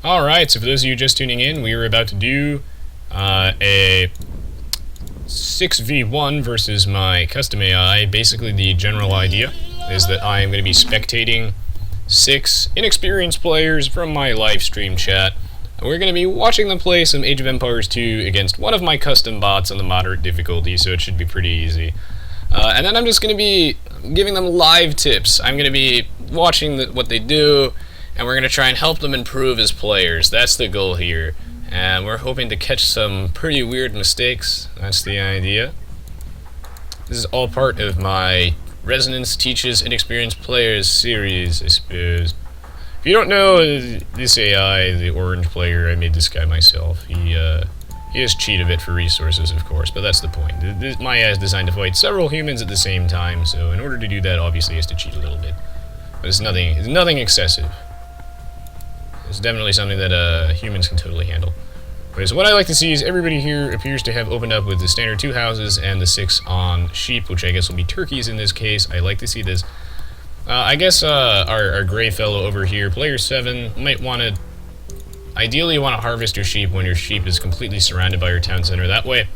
Alright, so for those of you just tuning in, we are about to do a 6v1 versus my custom AI. Basically, the general idea is that I am going to be spectating 6 inexperienced players from my live stream chat. And we're going to be watching them play some Age of Empires 2 against one of my custom bots on the moderate difficulty, so it should be pretty easy. And then I'm just going to be giving them live tips. I'm going to be watching what they do, and we're going to try and help them improve as players. That's the goal here. And we're hoping to catch some pretty weird mistakes. That's the idea. This is all part of my Resonance Teaches Inexperienced Players series, I suppose. If you don't know, this AI, the orange player, I made this guy myself. He has cheat a bit for resources, of course, but that's the point. My AI is designed to fight several humans at the same time, so in order to do that, obviously, he has to cheat a little bit. But it's nothing excessive. It's definitely something that humans can totally handle. Okay, so what I like to see is everybody here appears to have opened up with the standard 2 houses and the 6 on sheep, which I guess will be turkeys in this case. I like to see this. I guess our gray fellow over here, player 7, might want to... Ideally, you want to harvest your sheep when your sheep is completely surrounded by your town center. That way,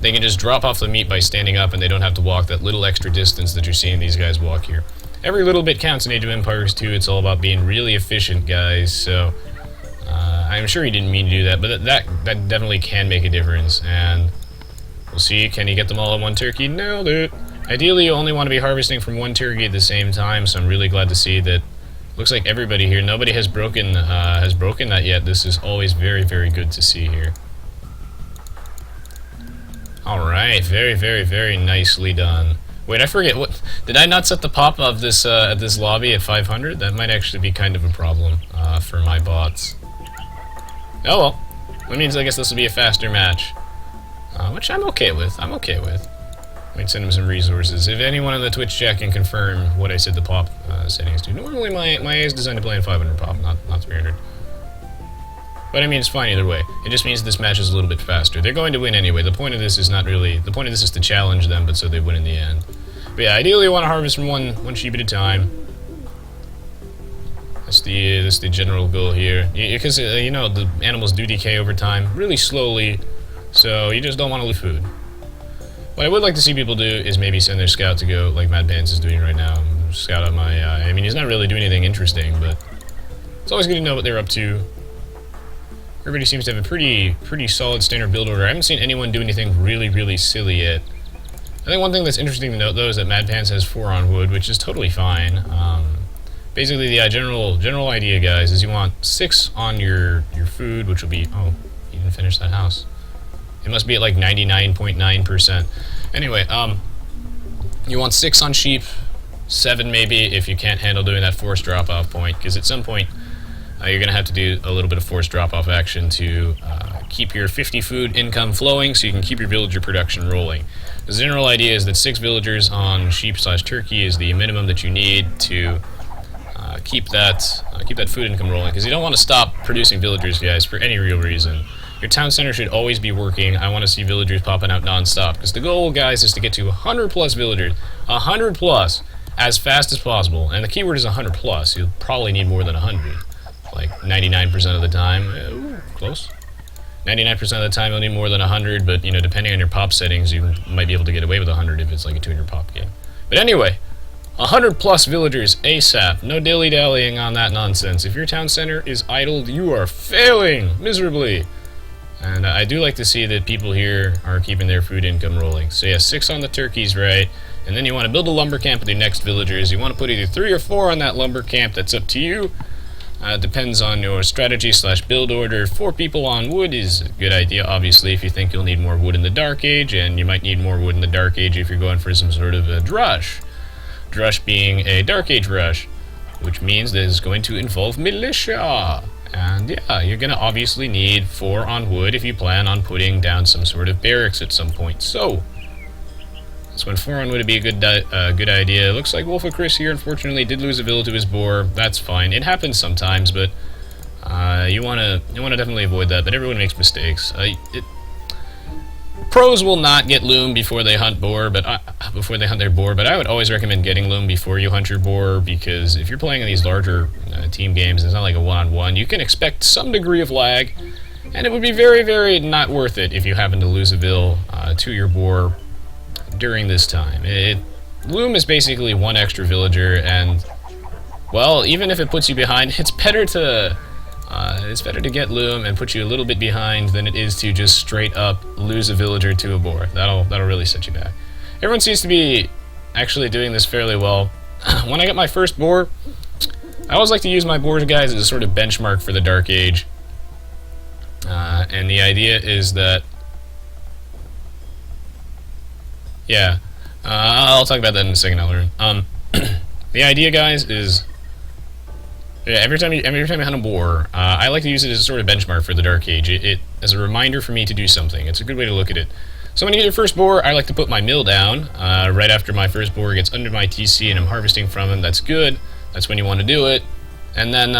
they can just drop off the meat by standing up and they don't have to walk that little extra distance that you're seeing these guys walk here. Every little bit counts in Age of Empires 2. It's all about being really efficient, guys, so... I'm sure he didn't mean to do that, but that definitely can make a difference, and we'll see. Can he get them all in one turkey? Nailed it! Ideally, you only want to be harvesting from one turkey at the same time, so I'm really glad to see that. Looks like everybody here, nobody has broken that yet. This is always very, very good to see here. Alright, very, very, very nicely done. Wait, I forget, what did I not set the pop of this at this lobby at 500? That might actually be kind of a problem for my bots. Oh well, that means I guess this will be a faster match, which I'm okay with. Might send him some resources. If anyone in the Twitch chat can confirm what I said the pop settings to. Normally my AI is designed to play in 500 pop, not 300. But I mean, it's fine either way. It just means this match is a little bit faster. They're going to win anyway. The point of this is not really... The point of this is to challenge them, but so they win in the end. But yeah, ideally you want to harvest from one sheep at a time. That's the general goal here. Because, you know, the animals do decay over time, really slowly, so you just don't want to lose food. What I would like to see people do is maybe send their scout to go, like Mad Pants is doing right now. Scout out my AI. I mean, he's not really doing anything interesting, but it's always good to know what they're up to. Everybody seems to have a pretty solid standard build order. I haven't seen anyone do anything really, really silly yet. I think one thing that's interesting to note, though, is that Mad Pants has 4 on wood, which is totally fine. Basically, the general idea, guys, is you want 6 on your food, which will be... Oh, you didn't finish that house. It must be at like 99.9%. Anyway, you want 6 on sheep, 7 maybe if you can't handle doing that forced drop-off point, because at some point you're going to have to do a little bit of forced drop-off action to keep your 50 food income flowing so you can keep your villager production rolling. The general idea is that 6 villagers on sheep/turkey is the minimum that you need to keep that food income rolling, because you don't want to stop producing villagers, guys, for any real reason. Your town center should always be working. I want to see villagers popping out non-stop, because the goal, guys, is to get to 100 plus villagers, 100 plus, as fast as possible. And the keyword is 100 plus. You'll probably need more than 100, like 99% of the time. Ooh, close. 99% of the time you'll need more than 100, but you know, depending on your pop settings, you might be able to get away with 100 if it's like a 200 pop game. But anyway, 100 plus villagers ASAP. No dilly-dallying on that nonsense. If your town center is idled, you are failing miserably. And I do like to see that people here are keeping their food income rolling. So yeah, 6 on the turkeys, right? And then you want to build a lumber camp with your next villagers. You want to put either 3 or 4 on that lumber camp. That's up to you. Depends on your strategy/build order. 4 people on wood is a good idea, obviously, if you think you'll need more wood in the Dark Age, and you might need more wood in the Dark Age if you're going for some sort of a drush. Drush being a Dark Age rush, which means that it's going to involve militia. And yeah, you're going to obviously need 4 on wood if you plan on putting down some sort of barracks at some point. So, that's when 4 on wood would be a good idea. Looks like Wolf of Chris here, unfortunately, did lose a villa to his boar. That's fine. It happens sometimes, but you want to definitely avoid that. But everyone makes mistakes. Pros will not get loom before they hunt boar, but before they hunt their boar. But I would always recommend getting loom before you hunt your boar, because if you're playing in these larger team games, it's not like a one-on-one. You can expect some degree of lag, and it would be very, very not worth it if you happen to lose a bill to your boar during this time. Loom is basically one extra villager, and well, even if it puts you behind, it's better to get loom and put you a little bit behind than it is to just straight up lose a villager to a boar. That'll really set you back. Everyone seems to be actually doing this fairly well. When I get my first boar, I always like to use my boar guys as a sort of benchmark for the Dark Age. And the idea is that, yeah, I'll talk about that in a second, I'll learn. The idea, guys, is every time you hunt a boar, I like to use it as a sort of benchmark for the Dark Age. It as a reminder for me to do something. It's a good way to look at it. So when you get your first boar, I like to put my mill down right after my first boar gets under my TC and I'm harvesting from him. That's good. That's when you want to do it. And then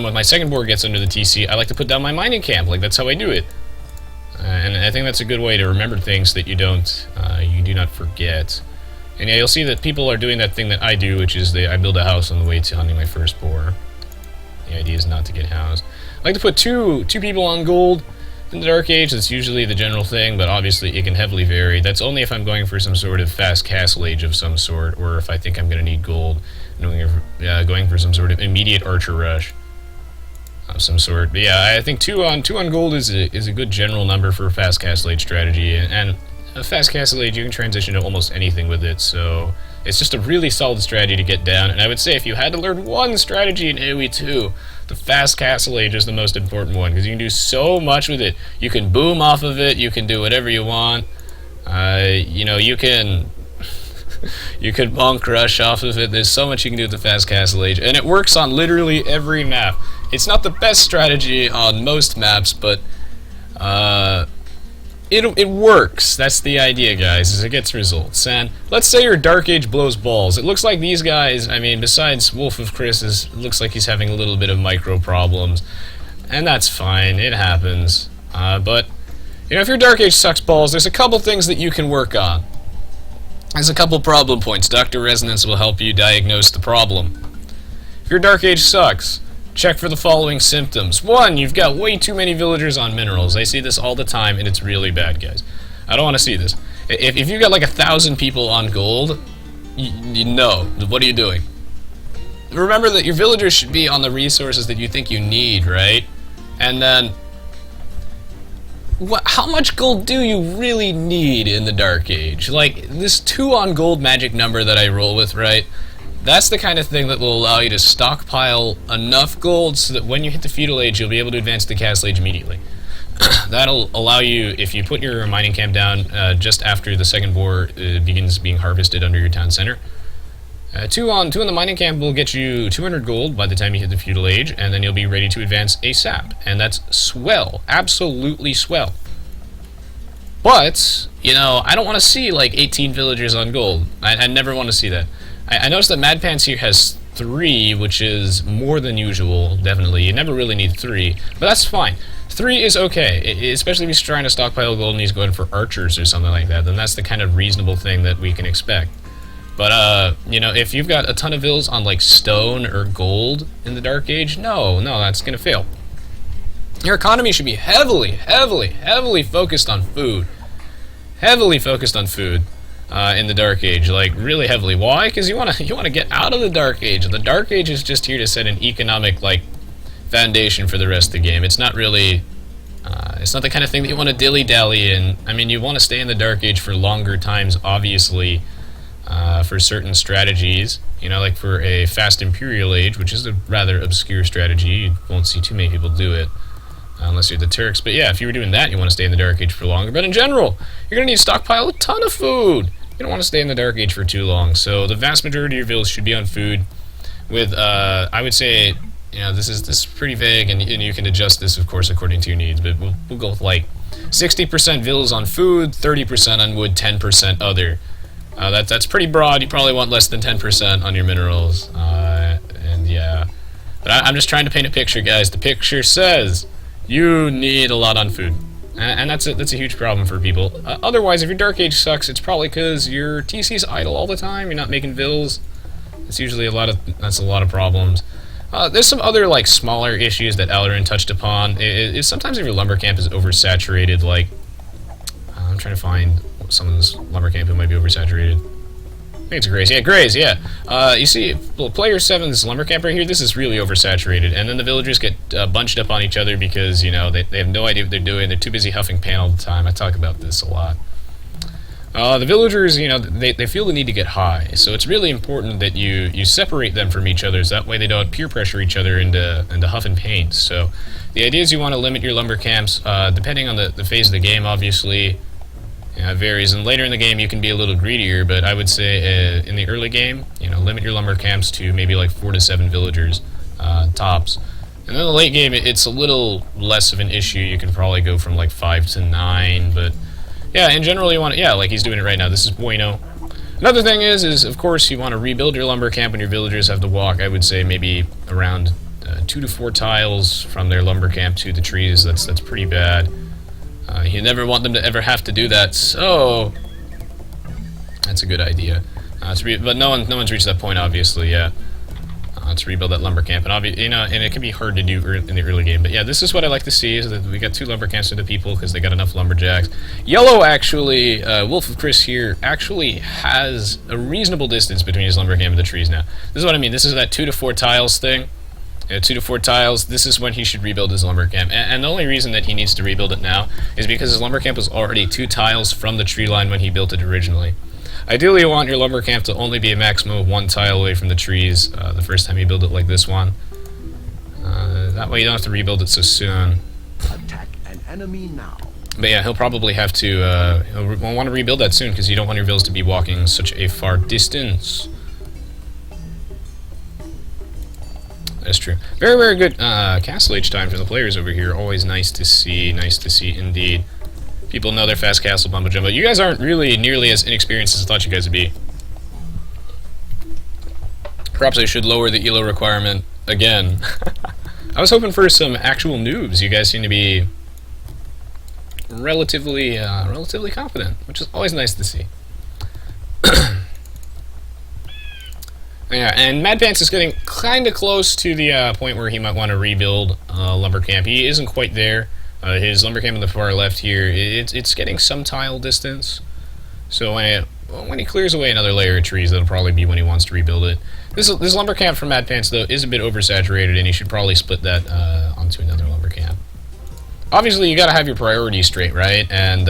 when my second boar gets under the TC, I like to put down my mining camp. Like, that's how I do it. And I think that's a good way to remember things that you do not forget. And yeah, you'll see that people are doing that thing that I do, which is I build a house on the way to hunting my first boar. The idea is not to get housed. I like to put two people on gold in the Dark Age. That's usually the general thing, but obviously it can heavily vary. That's only if I'm going for some sort of fast castle age of some sort, or if I think I'm going to need gold, and going for some sort of immediate archer rush of some sort. But yeah, I think two on gold is a good general number for a fast castle age strategy, and a fast castle age, you can transition to almost anything with it, so it's just a really solid strategy to get down. And I would say if you had to learn one strategy in Aoe2, the fast castle age is the most important one, because you can do so much with it. You can boom off of it, you can do whatever you want, you can you could bonk rush off of it. There's so much you can do with the fast castle age, and it works on literally every map. It's not the best strategy on most maps, but it works. That's the idea, guys, is it gets results. And let's say your Dark Age blows balls. It looks like these guys, I mean, besides Wolf of Chris, it looks like he's having a little bit of micro problems, and that's fine. It happens. But if your Dark Age sucks balls, there's a couple things that you can work on. There's a couple problem points. Dr. Resonance will help you diagnose the problem. If your Dark Age sucks, check for the following symptoms. 1, you've got way too many villagers on minerals. I see this all the time, and it's really bad, guys. I don't want to see this. If you've got like 1,000 people on gold, no. What are you doing? Remember that your villagers should be on the resources that you think you need, right? And then, how much gold do you really need in the Dark Age? Like, this 2 on gold magic number that I roll with, right? That's the kind of thing that will allow you to stockpile enough gold so that when you hit the feudal age, you'll be able to advance to the castle age immediately. That'll allow you, if you put your mining camp down just after the second boar begins being harvested under your town center. 2 on the mining camp will get you 200 gold by the time you hit the feudal age, and then you'll be ready to advance ASAP. And that's swell. Absolutely swell. But, I don't want to see like 18 villagers on gold. I never want to see that. I noticed that Mad Pants here has 3, which is more than usual, definitely. You never really need 3, but that's fine. 3 is okay, especially if he's trying to stockpile gold and he's going for archers or something like that, then that's the kind of reasonable thing that we can expect. But, if you've got a ton of vills on, like, stone or gold in the Dark Age, no, that's gonna fail. Your economy should be heavily, heavily, heavily focused on food. Heavily focused on food. In the Dark Age, like really heavily. Why? Because you want to get out of the Dark Age. The Dark Age is just here to set an economic foundation for the rest of the game. It's not really, it's not the kind of thing that you want to dilly-dally in. I mean, you want to stay in the Dark Age for longer times, obviously, for certain strategies. Like for a fast Imperial Age, which is a rather obscure strategy. You won't see too many people do it. Unless you're the Turks. But yeah, if you were doing that, you want to stay in the Dark Age for longer. But in general, you're going to need to stockpile a ton of food. You don't want to stay in the Dark Age for too long. So the vast majority of your villas should be on food. With, I would say, this is pretty vague, and you can adjust this, of course, according to your needs. But we'll go with, 60% villas on food, 30% on wood, 10% other. That's pretty broad. You probably want less than 10% on your minerals. And yeah. But I'm just trying to paint a picture, guys. The picture says you need a lot on food. And that's a huge problem for people. Otherwise, if your Dark Age sucks, it's probably because your TC's idle all the time. You're not making vills. It's usually a lot of problems. There's some other like smaller issues that Alarin touched upon. Sometimes if your lumber camp is oversaturated, like I'm trying to find someone's lumber camp who might be oversaturated. I think it's Graze. Yeah, Graze, yeah. You see, player 7's lumber camp right here, this is really oversaturated. And then the villagers get bunched up on each other because, you know, they have no idea what they're doing. They're too busy huffing pan all the time. I talk about this a lot. The villagers, you know, they feel the need to get high. So it's really important that you separate them from each other. So that way they don't peer pressure each other into huff and paint. So the idea is you want to limit your lumber camps, depending on the phase of the game, obviously. It varies, and later in the game you can be a little greedier, but I would say in the early game, you know, limit your lumber camps to maybe like 4 to 7 villagers, tops. And then in the late game, it's a little less of an issue. You can probably go from like 5 to 9, but yeah, in general you want to, yeah, like he's doing it right now. This is bueno. Another thing is of course you want to rebuild your lumber camp when your villagers have to walk. I would say maybe around 2 to 4 tiles from their lumber camp to the trees. That's pretty bad. You never want them to ever have to do that, so that's a good idea. But no one's reached that point, obviously, yet. To rebuild that lumber camp, and you know, and it can be hard to do in the early game. But yeah, this is what I like to see: is that we got 2 lumber camps into people because they got enough lumberjacks. Yellow actually, Wolf of Chris here actually has a reasonable distance between his lumber camp and the trees now. This is what I mean. This is that 2 to 4 tiles thing. 2 to 4 tiles, this is when he should rebuild his lumber camp. And the only reason that he needs to rebuild it now is because his lumber camp was already 2 tiles from the tree line when he built it originally. Ideally, you want your lumber camp to only be a maximum of 1 tile away from the trees the first time you build it like this one. That way you don't have to rebuild it so soon. Attack an enemy now. But yeah, he'll probably have to, he'll want to rebuild that soon because you don't want your vills to be walking such a far distance. That's true. Very, very good castle age time for the players over here. Always nice to see indeed. People know their fast castle bumbo jumbo. You guys aren't really nearly as inexperienced as I thought you guys would be. Perhaps I should lower the ELO requirement again. I was hoping for some actual noobs. You guys seem to be relatively confident, which is always nice to see. Yeah, and Mad Pants is getting kind of close to the point where he might want to rebuild lumber camp. He isn't quite there. His lumber camp on the far left here, it's getting some tile distance. So when he clears away another layer of trees, that'll probably be when he wants to rebuild it. This lumber camp from Mad Pants, though, is a bit oversaturated, and you should probably split that onto another lumber camp. Obviously, you gotta have your priorities straight, right? And,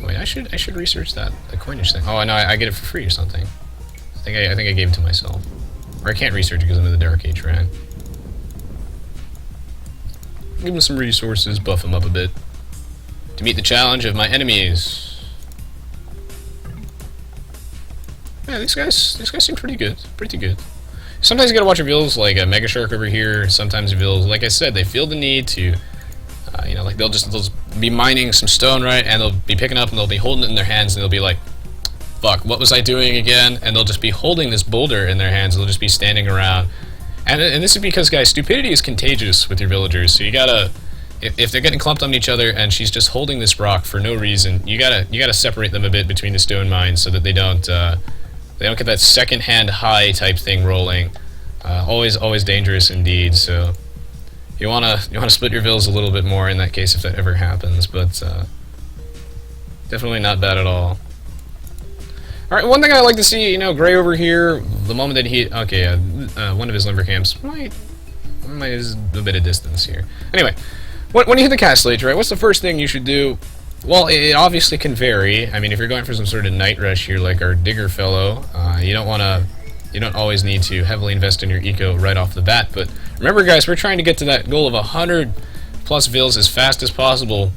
wait, I should research the coinage thing. Oh, no, I get it for free or something. I think I gave it to myself. Or I can't research it because I'm in the Dark Age, right? Give him some resources, buff him up a bit. To meet the challenge of my enemies. Yeah, these guys seem pretty good. Pretty good. Sometimes you gotta watch your vills, like a Mega Shark over here. Sometimes your vills, like I said, they feel the need to, you know, like they'll just be mining some stone, right? And they'll be picking up and they'll be holding it in their hands and they'll be like, fuck, what was I doing again? And they'll just be holding this boulder in their hands. They'll just be standing around. And this is because, guys, stupidity is contagious with your villagers. So you gotta, if they're getting clumped on each other and she's just holding this rock for no reason, you gotta separate them a bit between the stone mines so that they don't get that second-hand high type thing rolling. Always dangerous indeed. So you wanna split your vills a little bit more in that case if that ever happens. But definitely not bad at all. Alright, one thing I like to see, you know, Gray over here, the moment that he... Okay, one of his lumber camps might is a bit of distance here. Anyway, when you hit the castle age, right, what's the first thing you should do? Well, it obviously can vary. I mean, if you're going for some sort of night rush here, like our digger fellow, you don't always need to heavily invest in your eco right off the bat. But remember, guys, we're trying to get to that goal of 100 plus vills as fast as possible.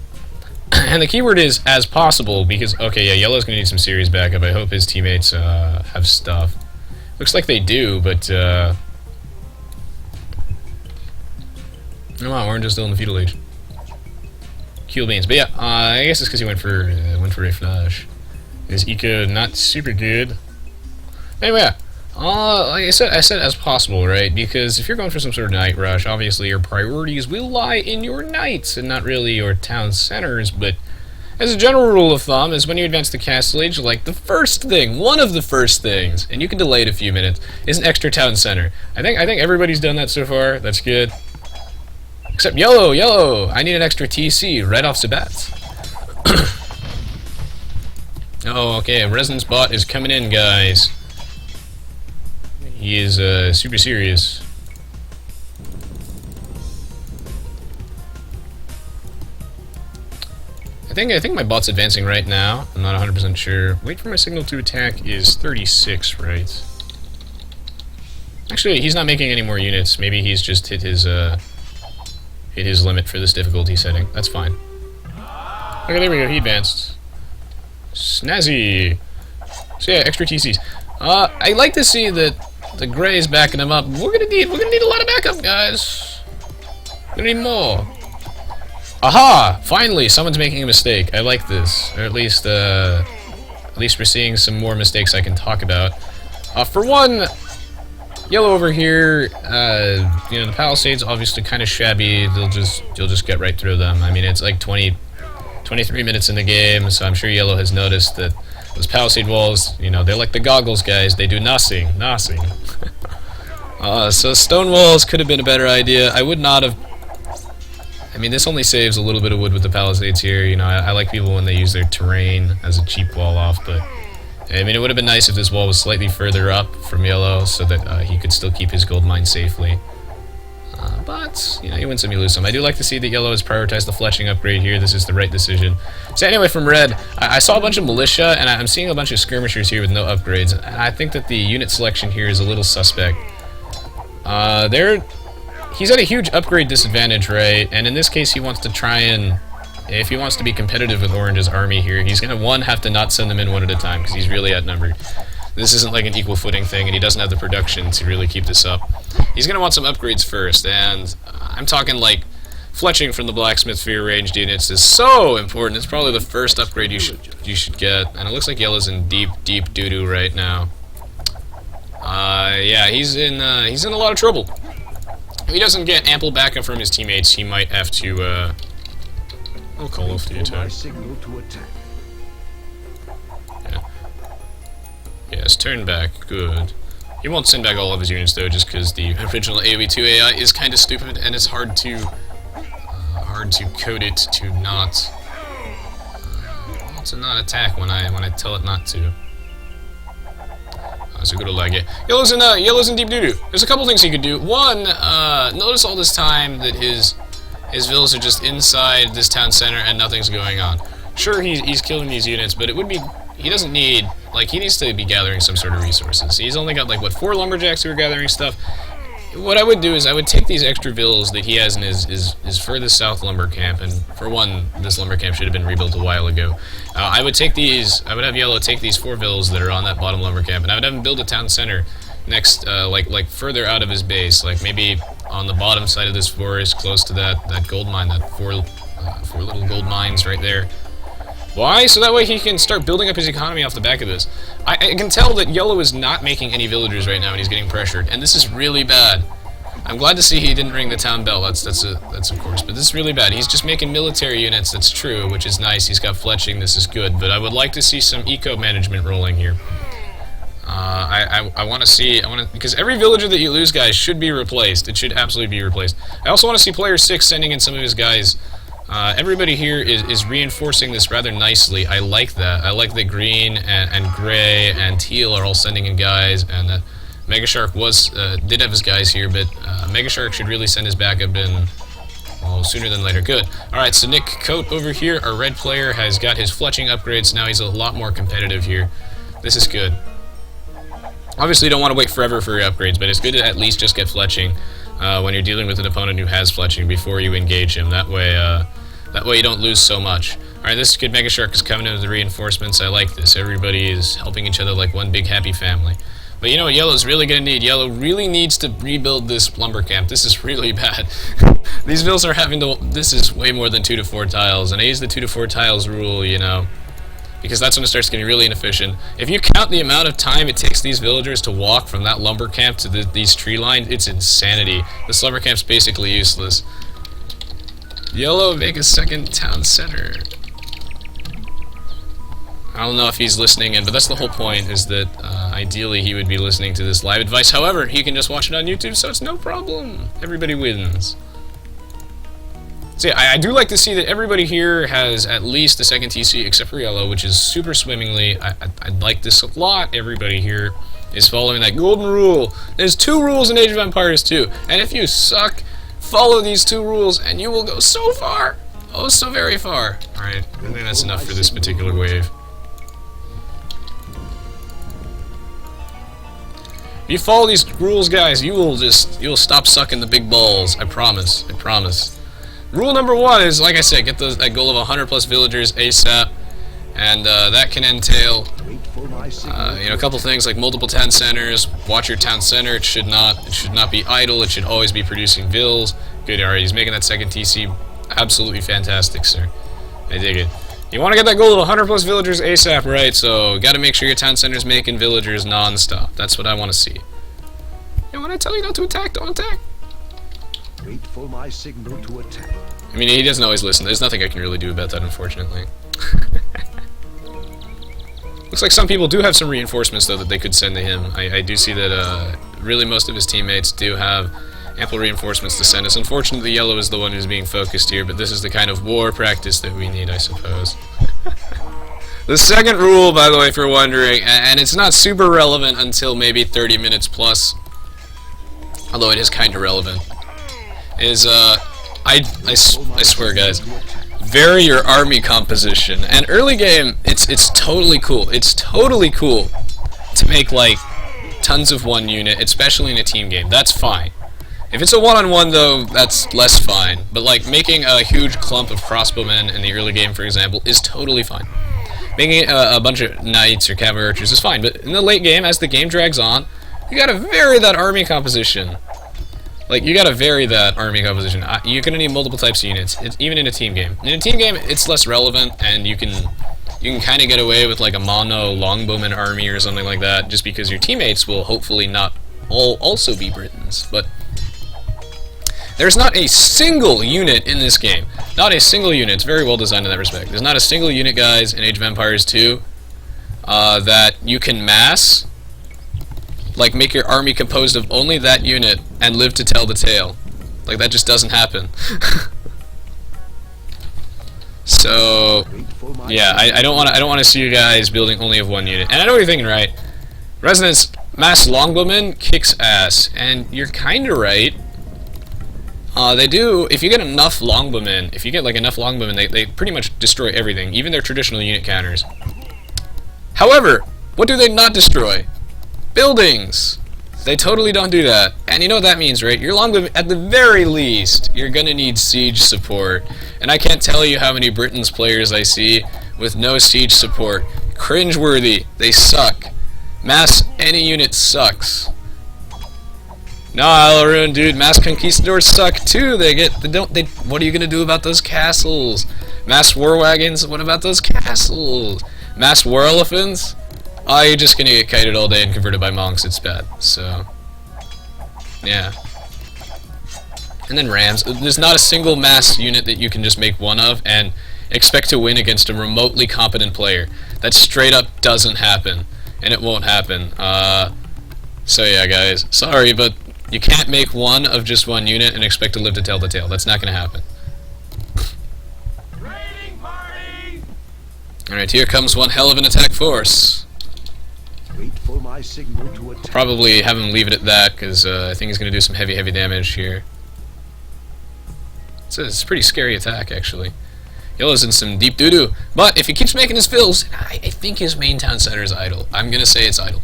And the keyword is as possible because, okay, yeah, yellow's going to need some serious backup. I hope his teammates have stuff. Looks like they do, but come on, orange is still in the fetal age. Keel beans, but yeah, I guess it's because he went for a flash. His eco not super good. Anyway, yeah, Like I said as possible, right? Because if you're going for some sort of night rush, obviously your priorities will lie in your knights and not really your town centers. But as a general rule of thumb, is when you advance to Castle Age, like the first thing, one of the first things, and you can delay it a few minutes, is an extra town center. I think everybody's done that so far. That's good. Except yellow. I need an extra TC right off the bat. Oh, okay. Resonance bot is coming in, guys. He is super serious. I think my bot's advancing right now. I'm not 100% sure. Wait for my signal to attack is 36, right? Actually, he's not making any more units. Maybe he's just hit his limit for this difficulty setting. That's fine. Okay, there we go. He advanced. Snazzy. So yeah, extra TCs. I like to see that the Grey's backing him up. We're gonna need a lot of backup, guys. We're gonna need more. Aha! Finally, someone's making a mistake. I like this. Or at least we're seeing some more mistakes I can talk about. For one, yellow over here, you know, the Palisades obviously kind of shabby. You'll just get right through them. I mean, it's like 23 minutes in the game, so I'm sure yellow has noticed that those Palisade walls, you know, they're like the goggles, guys. They do nothing. So stone walls could have been a better idea. I would not have. I mean, this only saves a little bit of wood with the Palisades here. You know, I like people when they use their terrain as a cheap wall off, but I mean, it would have been nice if this wall was slightly further up from yellow so that he could still keep his gold mine safely. But, you know, you win some, you lose some. I do like to see that yellow has prioritized the fletching upgrade here. This is the right decision. So anyway, from red, I saw a bunch of militia, and I'm seeing a bunch of skirmishers here with no upgrades. And I think that the unit selection here is a little suspect. He's at a huge upgrade disadvantage, right? And in this case, he wants to try and, if he wants to be competitive with Orange's army here, he's going to, one, have to not send them in one at a time, because he's really outnumbered. This isn't like an equal footing thing, and he doesn't have the production to really keep this up. He's going to want some upgrades first, and I'm talking like fletching from the blacksmith for your ranged units is so important. It's probably the first upgrade you should get, and it looks like yellow's in deep doo-doo right now. Yeah, he's in a lot of trouble. If he doesn't get ample backup from his teammates, he might have to I'll call off the attack. Yes, turn back. Good. He won't send back all of his units though, just because the original Aoe2 AI is kind of stupid, and it's hard to code it to not attack when I tell it not to. So good old lag. Yeah. Yellow's in deep doo-doo. There's a couple things he could do. One, notice all this time that his villas are just inside this town center and nothing's going on. Sure, he's killing these units, but it would be. He doesn't need, like, he needs to be gathering some sort of resources. He's only got, like, what, 4 lumberjacks who are gathering stuff? What I would do is I would take these extra villas that he has in his furthest south lumber camp, and for one, this lumber camp should have been rebuilt a while ago. I would have yellow take these 4 villas that are on that bottom lumber camp, and I would have him build a town center next, like further out of his base, like maybe on the bottom side of this forest, close to that gold mine, that four little gold mines right there. Why? So that way he can start building up his economy off the back of this. I can tell that yellow is not making any villagers right now and he's getting pressured, and this is really bad. I'm glad to see he didn't ring the town bell, that's of course, but this is really bad. He's just making military units, that's true, which is nice. He's got fletching, this is good, but I would like to see some eco-management rolling here. I want to, because every villager that you lose, guys, should be replaced. It should absolutely be replaced. I also want to see player 6 sending in some of his guys. Everybody here is reinforcing this rather nicely. I like that. I like that green and gray and teal are all sending in guys, and Mega Shark did have his guys here, but Mega Shark should really send his backup in, well, sooner than later. Good. Alright, so Nick Coate over here, our red player, has got his fletching upgrades. Now he's a lot more competitive here. This is good. Obviously, you don't want to wait forever for your upgrades, but it's good to at least just get fletching when you're dealing with an opponent who has fletching before you engage him. That way you don't lose so much. Alright, this good Mega Shark is coming in with the reinforcements. I like this. Everybody is helping each other like one big happy family. But you know what Yellow's really going to need? Yellow really needs to rebuild this lumber camp. This is really bad. These villas are having to... This is way more than 2 to 4 tiles. And I use the 2 to 4 tiles rule, you know. because that's when it starts getting really inefficient. If you count the amount of time it takes these villagers to walk from that lumber camp to these tree lines, it's insanity. This lumber camp's basically useless. Yellow, make a second town center. I don't know if he's listening in, but that's the whole point, is that ideally he would be listening to this live advice. However, he can just watch it on YouTube, so it's no problem. Everybody wins. So yeah, I do like to see that everybody here has at least a second TC, except for Yellow, which is super swimmingly. I like this a lot. Everybody here is following that golden rule. There's 2 rules in Age of Empires 2, and if you suck, follow these 2 rules, and you will go so far. Oh, so very far. Alright, I think that's enough for this particular wave. If you follow these rules, guys, you'll stop sucking the big balls. I promise. I promise. Rule number 1 is, like I said, get that goal of 100 plus villagers ASAP, and that can entail, a couple things like multiple town centers. Watch your town center. It should not be idle. It should always be producing vills. Good. All right, he's making that second TC. Absolutely fantastic, sir. I dig it. You want to get that goal of 100 plus villagers ASAP, right? So, got to make sure your town center's making villagers non-stop. That's what I want to see. And when I tell you not to attack, don't attack. Wait for my signal to attack. I mean, he doesn't always listen. There's nothing I can really do about that, unfortunately. Looks like some people do have some reinforcements, though, that they could send to him. I do see that really most of his teammates do have ample reinforcements to send us. Unfortunately, Yellow is the one who's being focused here, but this is the kind of war practice that we need, I suppose. The second rule, by the way, if you're wondering, and it's not super relevant until maybe 30 minutes plus, although it is kind of relevant, is, I swear, guys, vary your army composition. And early game, it's totally cool. It's totally cool to make, like, tons of one unit, especially in a team game. That's fine. If it's a one-on-one, though, that's less fine. But, like, making a huge clump of crossbowmen in the early game, for example, is totally fine. Making a bunch of knights or cavalry archers is fine. But in the late game, as the game drags on, you gotta vary that army composition. Like, you gotta vary that army composition. You're gonna need multiple types of units, even in a team game. In a team game, it's less relevant, and you can kind of get away with, like, a mono longbowman army or something like that, just because your teammates will hopefully not all also be Britons. But there's not a single unit in this game. Not a single unit. It's very well designed in that respect. There's not a single unit, guys, in Age of Empires 2 that you can mass, like, make your army composed of only that unit and live to tell the tale. Like, that just doesn't happen. So, yeah, I don't want to see you guys building only of one unit. And I know what you're thinking, right? Resonance mass longbowmen kicks ass, and you're kind of right. They do, if you get enough longbowmen, they pretty much destroy everything, even their traditional unit counters. However, what do they not destroy? Buildings! They totally don't do that. And you know what that means, right? Your longbowmen, at the very least, you're gonna need siege support. And I can't tell you how many Britons players I see with no siege support. Cringeworthy. They suck. Mass any unit sucks. Nah, Alaroon, dude, mass conquistadors suck too. What are you gonna do about those castles? Mass war wagons, what about those castles? Mass war elephants? Oh, you're just gonna get kited all day and converted by monks. It's bad. So, yeah. And then rams. There's not a single mass unit that you can just make one of and expect to win against a remotely competent player. That straight up doesn't happen, and it won't happen. So yeah, guys, sorry, but you can't make one of just one unit and expect to live to tell the tale. That's not gonna happen. Alright, here comes one hell of an attack force. Wait for my signal to attack. Probably have him leave it at that, because I think he's going to do some heavy damage here. It's a pretty scary attack, actually. Yellow's in some deep doo-doo, but if he keeps making his fills, I think his main town center is idle. I'm going to say it's idle.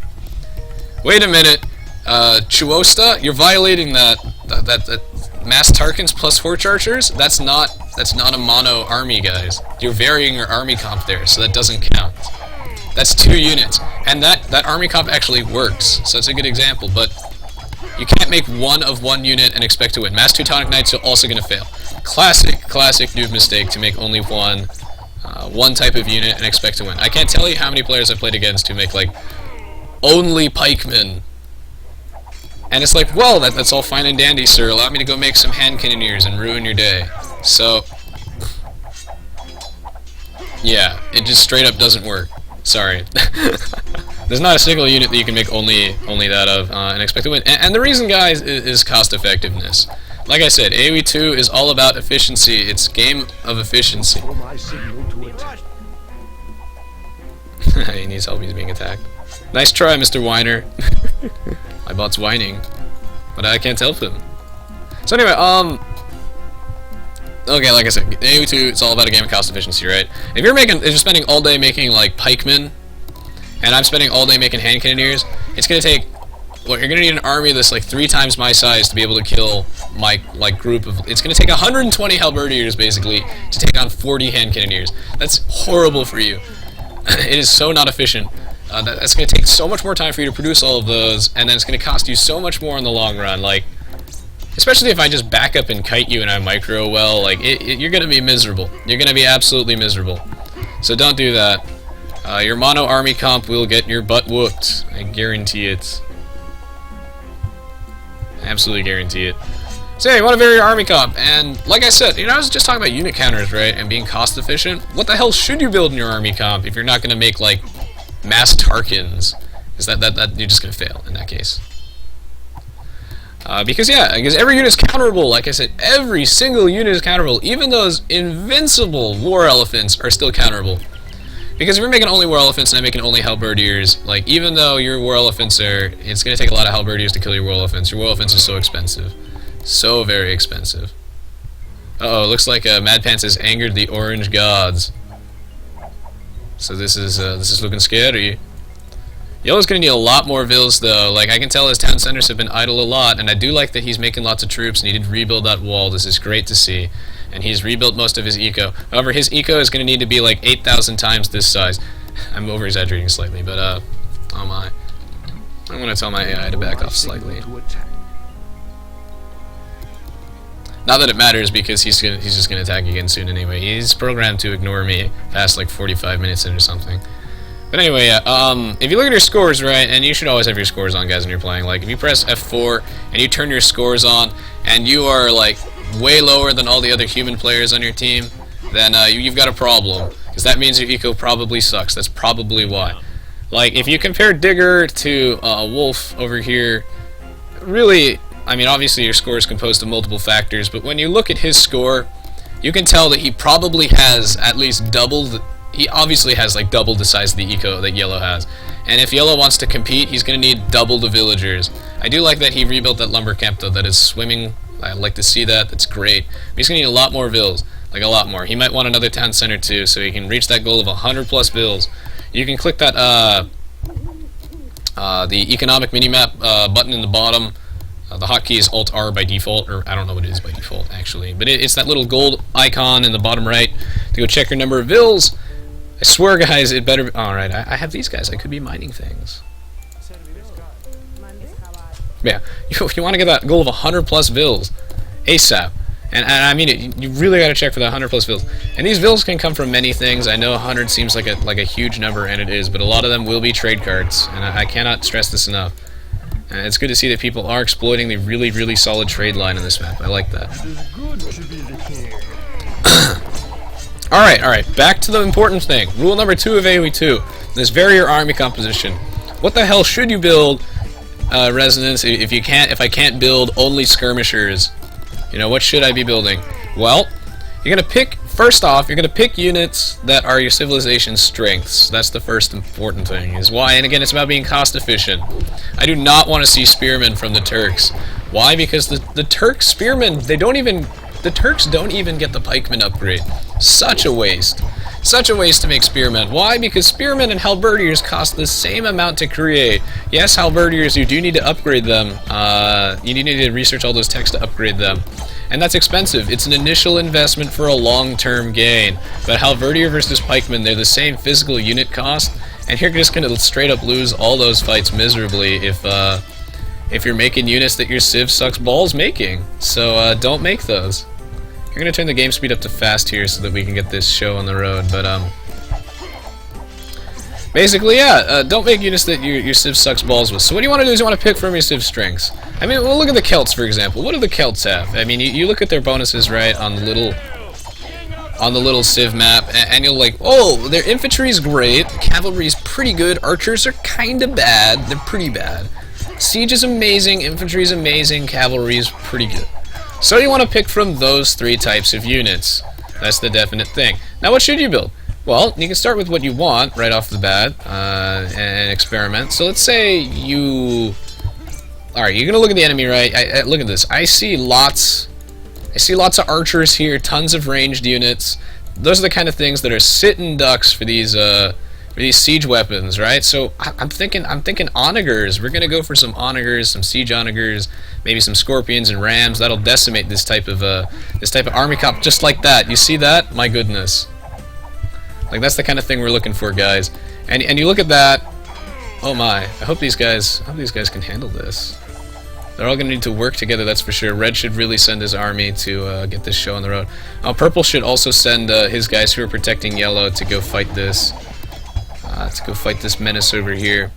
Wait a minute. Chuosta, you're violating that mass Tarkans plus 4 chargers? That's not a mono army, guys. You're varying your army comp there, so that doesn't count. That's 2 units, and that army comp actually works, so it's a good example, but you can't make one of one unit and expect to win. Mass Teutonic Knights are also going to fail. Classic noob mistake to make only one one type of unit and expect to win. I can't tell you how many players I've played against who make like only pikemen. And it's like, well, that's all fine and dandy, sir. Allow me to go make some hand cannoneers and ruin your day. So, yeah, it just straight up doesn't work. Sorry. There's not a single unit that you can make only that of and expect to win. And the reason, guys, is cost effectiveness. Like I said, Aoe2 is all about efficiency. It's game of efficiency. For my signal to attack. He needs help, he's being attacked. Nice try, Mr. Whiner. My bot's whining, but I can't help him. So anyway, okay, like I said, Aoe2, it's all about a game of cost efficiency, right? If you're spending all day making like pikemen, and I'm spending all day making hand cannoneers, it's gonna take. Well, you're gonna need an army that's like 3 times my size to be able to kill my like group of. It's gonna take 120 halberdiers basically to take on 40 hand cannoneers. That's horrible for you. It is so not efficient. That's going to take so much more time for you to produce all of those, and then it's going to cost you so much more in the long run. Like, especially if I just back up and kite you and I micro well, like you're going to be miserable. You're going to be absolutely miserable. So don't do that. Your mono army comp will get your butt whooped. I guarantee it. I absolutely guarantee it. So yeah, you want to vary your army comp, and like I said, I was just talking about unit counters, right, and being cost efficient. What the hell should you build in your army comp if you're not going to make like mass Tarkins? Is that you're just going to fail in that case. Because every unit is counterable. Like I said, every single unit is counterable. Even those invincible war elephants are still counterable. Because if you're making only war elephants and I'm making only halberdiers, like even though your war elephants it's going to take a lot of halberdiers to kill your war elephants. Your war elephants are so expensive. So very expensive. Uh-oh, looks like Mad Pants has angered the orange gods. So this is looking scary. Yellow's gonna need a lot more vills though. Like I can tell his town centers have been idle a lot, and I do like that he's making lots of troops and he did rebuild that wall. This is great to see. And he's rebuilt most of his eco. However, his eco is gonna need to be like 8,000 times this size. I'm over exaggerating slightly, but oh my. I'm gonna tell my AI to back off slightly. Not that it matters because he's just gonna attack again soon anyway. He's programmed to ignore me past like 45 minutes in or something. But anyway, if you look at your scores, right, and you should always have your scores on, guys, when you're playing. Like if you press F4 and you turn your scores on, and you are like way lower than all the other human players on your team, then you've got a problem. Because that means your eco probably sucks. That's probably why. Like if you compare Digger to Wolf over here, really. I mean, obviously your score is composed of multiple factors, but when you look at his score, you can tell that he probably has at least doubled. He obviously has like double the size of the eco that Yellow has. And if Yellow wants to compete, he's going to need double the villagers. I do like that he rebuilt that lumber camp, though. That is swimming. I like to see that. That's great. But he's going to need a lot more vills. Like a lot more. He might want another town center, too, so he can reach that goal of 100 plus vills. You can click that, the economic minimap button in the bottom. The hotkey is Alt-R by default, or I don't know what it is by default, actually. But it's that little gold icon in the bottom right to go check your number of vills. I swear, guys, it better be... Alright, I have these guys. I could be mining things. Yeah, you want to get that goal of 100 plus vills ASAP. And I mean it, you really got to check for that 100 plus vills. And these vills can come from many things. I know 100 seems like a huge number, and it is, but a lot of them will be trade cards. And I cannot stress this enough. And it's good to see that people are exploiting the really, really solid trade line on this map. I like that. Alright, back to the important thing. Rule number 2 of Aoe2. This vary your army composition. What the hell should you build, Resonance, if I can't build only skirmishers? You know, what should I be building? Well, you're gonna pick, first off, you're gonna pick units that are your civilization's strengths. That's the first important thing, is why, and again, it's about being cost efficient. I do not want to see spearmen from the Turks. Why? Because the Turks spearmen, the Turks don't even get the pikeman upgrade. Such a waste. Such a waste to make spearmen. Why? Because spearmen and halberdiers cost the same amount to create. Yes, halberdiers, you do need to upgrade them. You need to research all those techs to upgrade them. And that's expensive. It's an initial investment for a long-term gain. But halberdier versus pikeman, they're the same physical unit cost, and you're just going to straight up lose all those fights miserably if you're making units that your civ sucks balls making. So don't make those. We're gonna turn the game speed up to fast here so that we can get this show on the road, but basically, yeah, don't make units that your Civ sucks balls with. So what you want to do is you want to pick from your Civ strengths. I mean, well, look at the Celts, for example. What do the Celts have? I mean, you look at their bonuses, right, on the little Civ map, and you'll like, oh, their infantry's great, cavalry's pretty good, archers are kinda bad, they're pretty bad. Siege is amazing, infantry's amazing, cavalry's pretty good. So you want to pick from those 3 types of units. That's the definite thing. Now what should you build? Well, you can start with what you want right off the bat, and experiment. So let's say you... Alright, you're gonna look at the enemy, right? Look at this. I see lots of archers here, tons of ranged units. Those are the kind of things that are sitting ducks for these siege weapons, right? So I'm thinking onagers. We're gonna go for some onagers, some siege onagers, maybe some scorpions and rams. That'll decimate this type of army comp just like that. You see that? My goodness. Like, that's the kind of thing we're looking for, guys. And you look at that. Oh my! I hope these guys can handle this. They're all going to need to work together, that's for sure. Red should really send his army to get this show on the road. Purple should also send his guys who are protecting yellow to go fight this. Menace over here.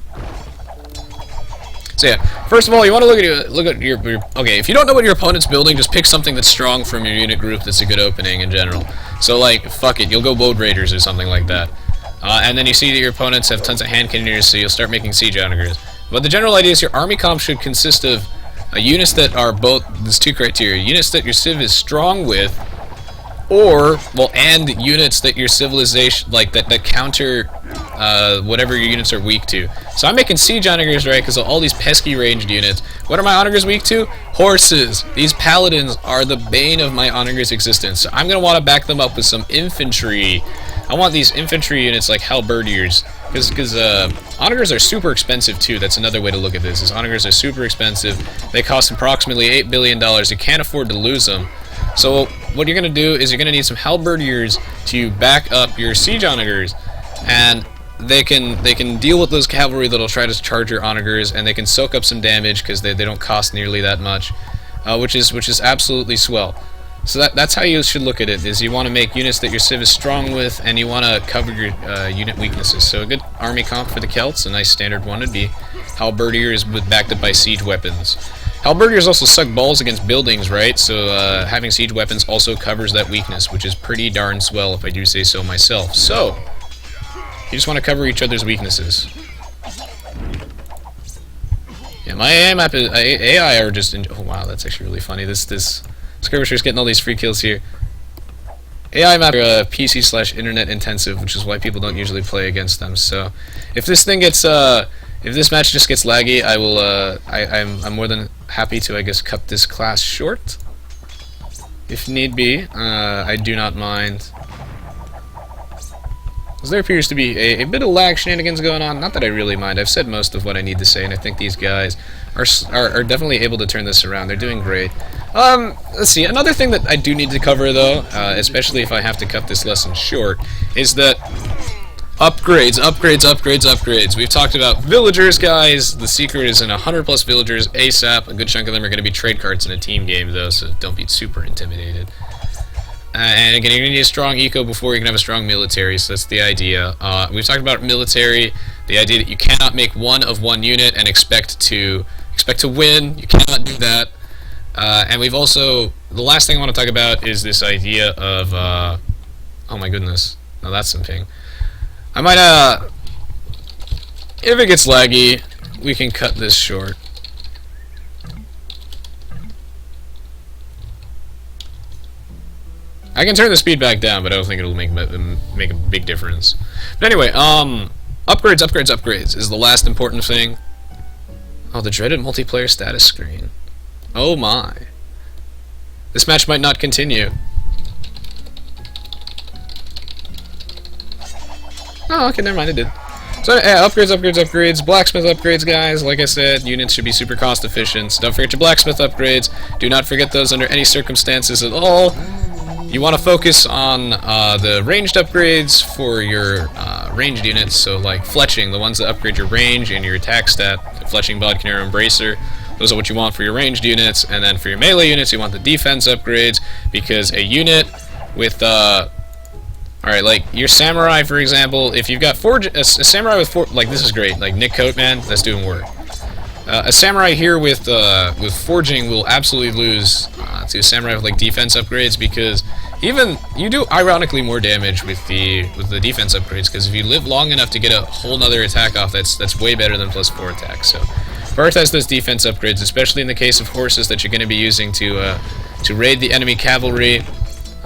So yeah, first of all, you want to look at your okay. If you don't know what your opponent's building, just pick something that's strong from your unit group. That's a good opening in general. So like, fuck it, you'll go Woad Raiders or something like that. And then you see that your opponents have tons of hand cannoneers, so you'll start making siege onagers. But the general idea is your army comp should consist of units that are both, there's 2 criteria, units that your civ is strong with, or, well, and units that your civilization, like, that counter whatever your units are weak to. So I'm making siege onagers, right, because of all these pesky ranged units. What are my onagers weak to? Horses. These paladins are the bane of my onagers' existence. So I'm going to want to back them up with some infantry. I want these infantry units like halberdiers, because onagers are super expensive too. That's another way to look at this, is onagers are super expensive. They cost approximately $8 billion. You can't afford to lose them. So what you're going to do is you're going to need some halberdiers to back up your siege onagers, and they can deal with those cavalry that'll try to charge your onagers, and they can soak up some damage because they don't cost nearly that much, which is absolutely swell. So that's how you should look at it, is you want to make units that your civ is strong with, and you want to cover your unit weaknesses. So a good army comp for the Celts, a nice standard one, would be halberdiers backed up by siege weapons. Halberdiers also suck balls against buildings, right? So having siege weapons also covers that weakness, which is pretty darn swell if I do say so myself. So, you just want to cover each other's weaknesses. Yeah, my AI map is, AI are just, oh wow, that's actually really funny. This skirmisher's getting all these free kills here. AI map are PC/internet intensive, which is why people don't usually play against them. So, if this thing gets, if this match just gets laggy, I will, I'm more than happy to, I guess, cut this class short. If need be, I do not mind. Because there appears to be a bit of lag shenanigans going on. Not that I really mind. I've said most of what I need to say, and I think these guys are definitely able to turn this around. They're doing great. Let's see. Another thing that I do need to cover, though, especially if I have to cut this lesson short, is that upgrades. We've talked about villagers, guys. The secret is in 100+ villagers ASAP. A good chunk of them are going to be trade cards in a team game, though, so don't be super intimidated. And again, you're going to need a strong eco before you can have a strong military, so that's the idea. We've talked about military, the idea that you cannot make one of one unit and expect to win. You cannot do that. And we've also, the last thing I want to talk about is this idea of, oh my goodness, now that's some ping. I might, if it gets laggy, we can cut this short. I can turn the speed back down, but I don't think it'll make a big difference. But anyway, upgrades is the last important thing. Oh, the dreaded multiplayer status screen. Oh my. This match might not continue. Oh, okay, never mind, it did. So, yeah, upgrades, blacksmith upgrades, guys. Like I said, units should be super cost efficient. So don't forget your blacksmith upgrades. Do not forget those under any circumstances at all. You want to focus on the ranged upgrades for your ranged units, so like fletching, the ones that upgrade your range and your attack stat, fletching, bod, canary, embracer. Those are what you want for your ranged units, and then for your melee units, you want the defense upgrades, because a unit with, alright, like, your samurai, for example, if you've got a samurai with like, this is great, like, Nick Coatman, that's doing work. A samurai here with forging will absolutely lose to a samurai with, like, defense upgrades, because even you do ironically more damage with the defense upgrades, because if you live long enough to get a whole nother attack off, that's way better than +4 attack. So prioritize those defense upgrades, especially in the case of horses that you're going to be using to raid the enemy cavalry.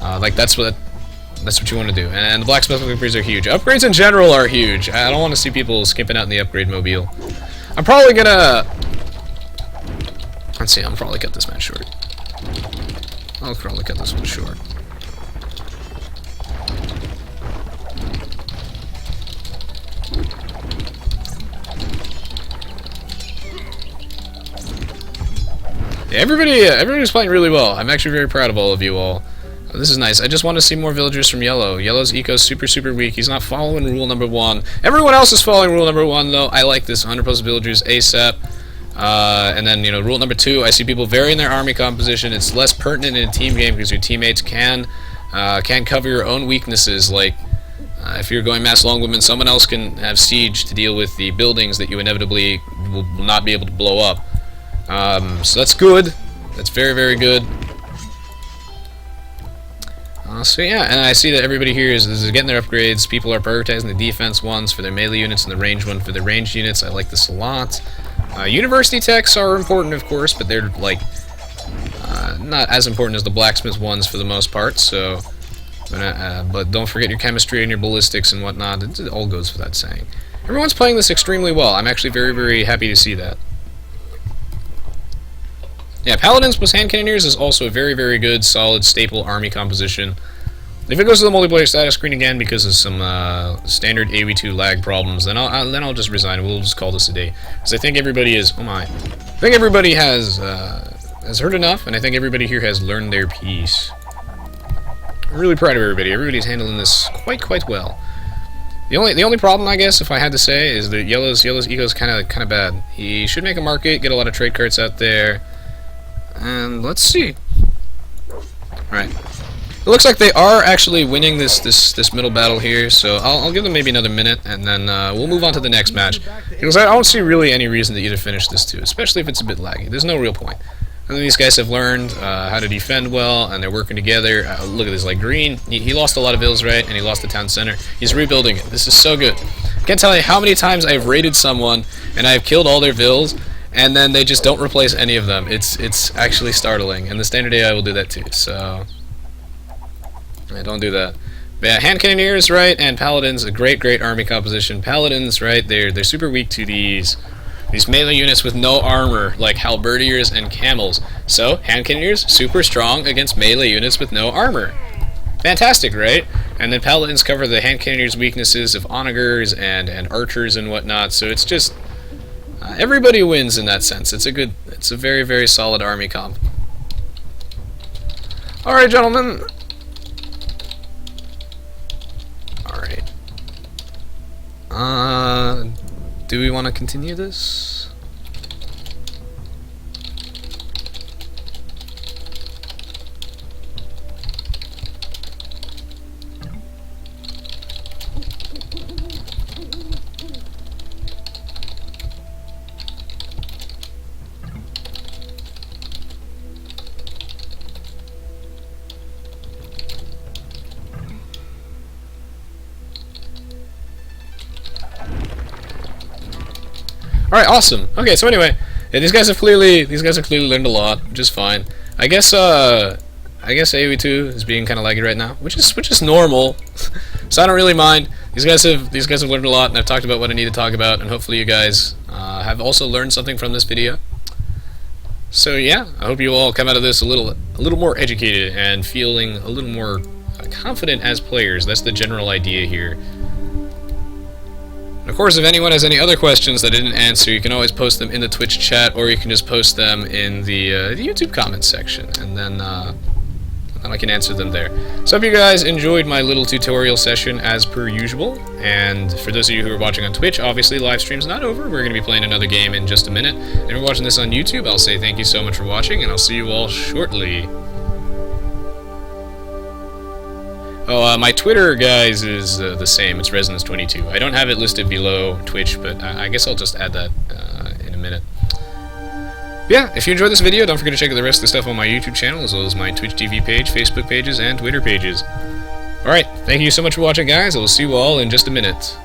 Like, that's what you want to do. And the blacksmith upgrades are huge. Upgrades in general are huge. I don't want to see people skipping out in the upgrade mobile. I'm probably gonna... Let's see, I'll probably cut this match short. I'll probably cut this one short. Yeah, everybody's playing really well. I'm actually very proud of all of you all. This is nice. I just want to see more villagers from Yellow. Yellow's eco's super weak. He's not following rule number 1. Everyone else is following rule number 1, though. I like this. 100+ villagers ASAP. And then, rule number 2, I see people varying their army composition. It's less pertinent in a team game because your teammates can cover your own weaknesses. Like, if you're going mass longwoodman, someone else can have siege to deal with the buildings that you inevitably will not be able to blow up. So that's good. That's very good. So yeah, and I see that everybody here is getting their upgrades. People are prioritizing the defense ones for their melee units and the range one for their ranged units. I like this a lot. University techs are important, of course, but they're like not as important as the blacksmith ones for the most part. So, but don't forget your chemistry and your ballistics and whatnot. It all goes without saying. Everyone's playing this extremely well. I'm actually very happy to see that. Yeah, Paladins plus Hand Cannoneers is also a very good, solid, staple army composition. If it goes to the multiplayer status screen again because of some standard Aoe2 lag problems, then I'll just resign. We'll just call this a day. Because I think everybody is... Oh my. I think everybody has heard enough, and I think everybody here has learned their piece. I'm really proud of everybody. Everybody's handling this quite well. The only problem, I guess, if I had to say, is that Yellow's eco is kind of bad. He should make a market, get a lot of trade carts out there. And let's see. Alright. It looks like they are actually winning this middle battle here, so I'll give them maybe another minute, and then we'll move on to the next match. Because I don't see really any reason to either finish this too, especially if it's a bit laggy. There's no real point. And then these guys have learned how to defend well, and they're working together. Look at this, like Green, he lost a lot of vills, right? And he lost the town center. He's rebuilding it. This is so good. I can't tell you how many times I've raided someone, and I've killed all their vills, and then they just don't replace any of them. It's actually startling, and the standard AI will do that too, so... Yeah, don't do that. But yeah, Hand Cannoneers, right, and Paladins, a great army composition. Paladins, right, they're super weak to these melee units with no armor, like Halberdiers and Camels. So, Hand Cannoneers, super strong against melee units with no armor. Fantastic, right? And then Paladins cover the Hand Cannoneers' weaknesses of Onagers and Archers and whatnot, so it's just... everybody wins in that sense. It's a very solid army comp. Alright, gentlemen. Alright. Do we want to continue this? Alright, awesome. Okay, so anyway, yeah, these guys have clearly learned a lot, which is fine. I guess Aoe2 is being kind of laggy right now, which is normal. So I don't really mind. These guys have learned a lot, and I've talked about what I need to talk about, and hopefully you guys have also learned something from this video. So yeah, I hope you all come out of this a little more educated and feeling a little more confident as players. That's the general idea here. Of course, if anyone has any other questions that I didn't answer, you can always post them in the Twitch chat, or you can just post them in the YouTube comments section, and then and I can answer them there. So I hope you guys enjoyed my little tutorial session as per usual, and for those of you who are watching on Twitch, obviously live stream's not over. We're going to be playing another game in just a minute, and if you're watching this on YouTube, I'll say thank you so much for watching, and I'll see you all shortly. Oh, my Twitter, guys, is the same. It's Resonance22. I don't have it listed below Twitch, but I guess I'll just add that in a minute. Yeah, if you enjoyed this video, don't forget to check out the rest of the stuff on my YouTube channel, as well as my Twitch TV page, Facebook pages, and Twitter pages. Alright, thank you so much for watching, guys. I will see you all in just a minute.